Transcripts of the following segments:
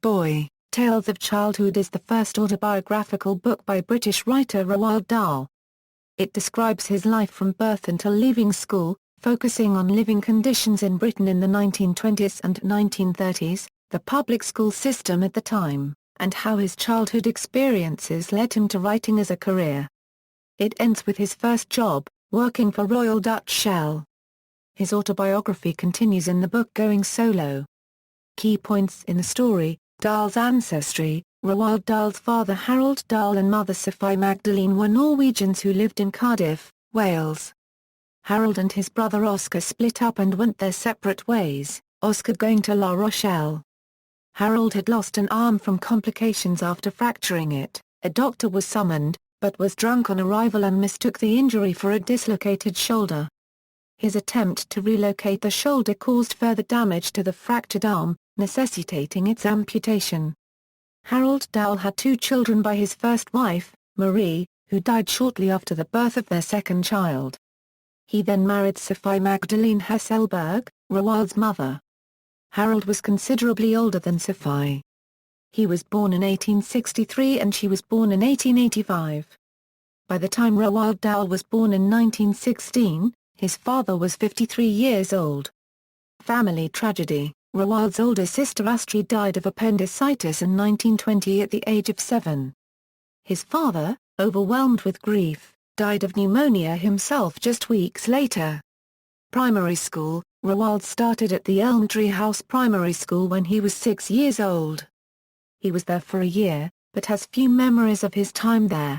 Boy, Tales of Childhood is the first autobiographical book by British writer Roald Dahl. It describes his life from birth until leaving school, focusing on living conditions in Britain in the 1920s and 1930s, the public school system at the time, and how his childhood experiences led him to writing as a career. It ends with his first job, working for Royal Dutch Shell. His autobiography continues in the book going solo. Key points in the story: Dahl's ancestry. Roald Dahl's father Harold Dahl and mother Sophie Magdalene were Norwegians who lived in Cardiff, Wales. Harold and his brother Oscar split up and went their separate ways, Oscar going to La Rochelle. Harold had lost an arm from complications after fracturing it. A doctor was summoned, but was drunk on arrival and mistook the injury for a dislocated shoulder. His attempt to relocate the shoulder caused further damage to the fractured arm, necessitating its amputation. Harold Dahl had 2 children by his first wife, Marie, who died shortly after the birth of their second child. He then married Sophie Magdalene Hesselberg, Roald's mother. Harold was considerably older than Sophie. He was born in 1863 and she was born in 1885. By the time Roald Dahl was born in 1916, his father was 53 years old. Family tragedy: Roald's older sister Astrid died of appendicitis in 1920 at the age of 7. His father, overwhelmed with grief, died of pneumonia himself just weeks later. Primary school: Roald started at the Elm Tree House Primary School when he was 6 years old. He was there for a year, but has few memories of his time there.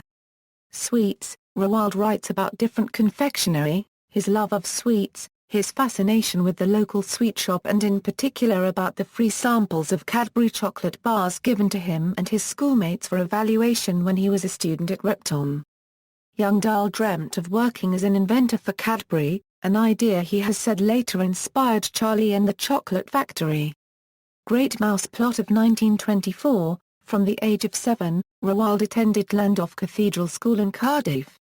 Sweets: Roald writes about different confectionery, his love of sweets, his fascination with the local sweet shop and in particular about the free samples of Cadbury chocolate bars given to him and his schoolmates for evaluation when he was a student at Repton. Young Dahl dreamt of working as an inventor for Cadbury, an idea he has said later inspired Charlie and the Chocolate Factory. Great Mouse Plot of 1924. From the age of 7, Roald attended Llandaff Cathedral School in Cardiff.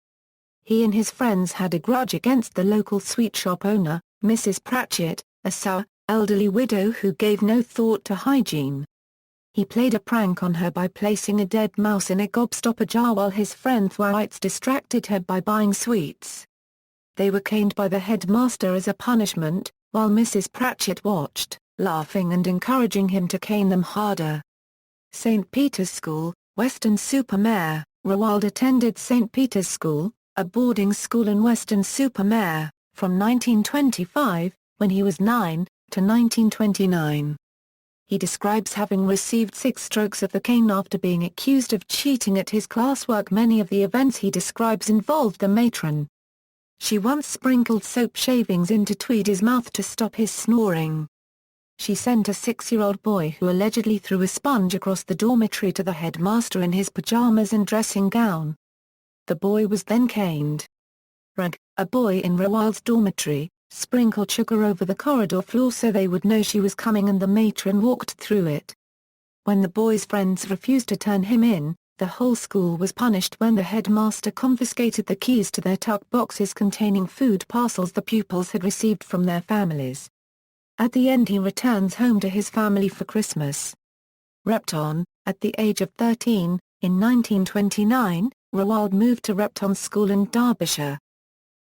He and his friends had a grudge against the local sweet shop owner, Mrs. Pratchett, a sour, elderly widow who gave no thought to hygiene. He played a prank on her by placing a dead mouse in a gobstopper jar while his friend Thwaites distracted her by buying sweets. They were caned by the headmaster as a punishment, while Mrs. Pratchett watched, laughing and encouraging him to cane them harder. St. Peter's School, Weston-super-Mare. Roald attended St. Peter's School, a boarding school in Weston-super-Mare, from 1925, when he was 9, to 1929. He describes having received 6 strokes of the cane after being accused of cheating at his classwork. Many of the events he describes involved the matron. She once sprinkled soap shavings into Tweedy's mouth to stop his snoring. She sent a 6-year-old boy who allegedly threw a sponge across the dormitory to the headmaster in his pajamas and dressing gown. The boy was then caned. Rag, a boy in Roald's dormitory, sprinkled sugar over the corridor floor so they would know she was coming and the matron walked through it. When the boy's friends refused to turn him in, the whole school was punished when the headmaster confiscated the keys to their tuck boxes containing food parcels the pupils had received from their families. At the end he returns home to his family for Christmas. Repton. At the age of 13, in 1929, Roald moved to Repton School in Derbyshire.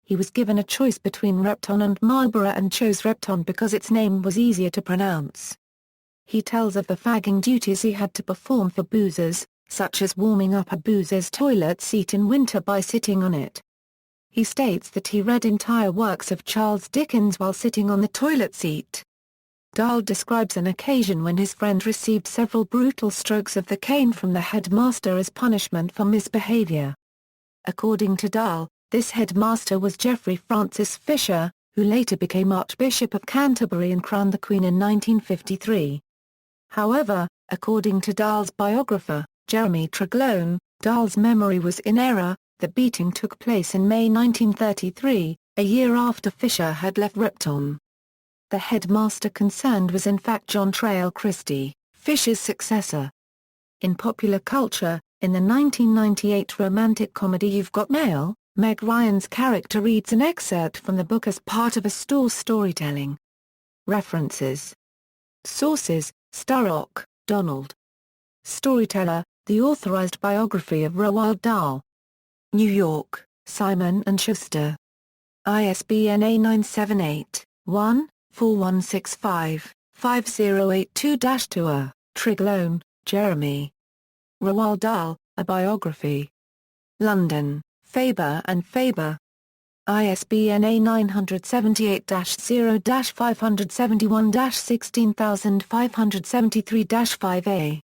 He was given a choice between Repton and Marlborough and chose Repton because its name was easier to pronounce. He tells of the fagging duties he had to perform for boozers, such as warming up a boozer's toilet seat in winter by sitting on it. He states that he read entire works of Charles Dickens while sitting on the toilet seat. Dahl describes an occasion when his friend received several brutal strokes of the cane from the headmaster as punishment for misbehavior. According to Dahl, this headmaster was Geoffrey Francis Fisher, who later became Archbishop of Canterbury and crowned the Queen in 1953. However, according to Dahl's biographer, Jeremy Treglone, Dahl's memory was in error. The beating took place in May 1933, a year after Fisher had left Repton. The headmaster concerned was in fact John Traill Christie, Fisher's successor. In popular culture, in the 1998 romantic comedy You've Got Mail, Meg Ryan's character reads an excerpt from the book as part of a storytelling. References. Sources: Sturrock, Donald. Storyteller, The Authorized Biography of Roald Dahl. New York, Simon & Schuster. ISBN A978-1-4165-5082-2. Triglone, Jeremy. Roald Dahl, A Biography. London, Faber and Faber. ISBN A978-0-571-16573-5A.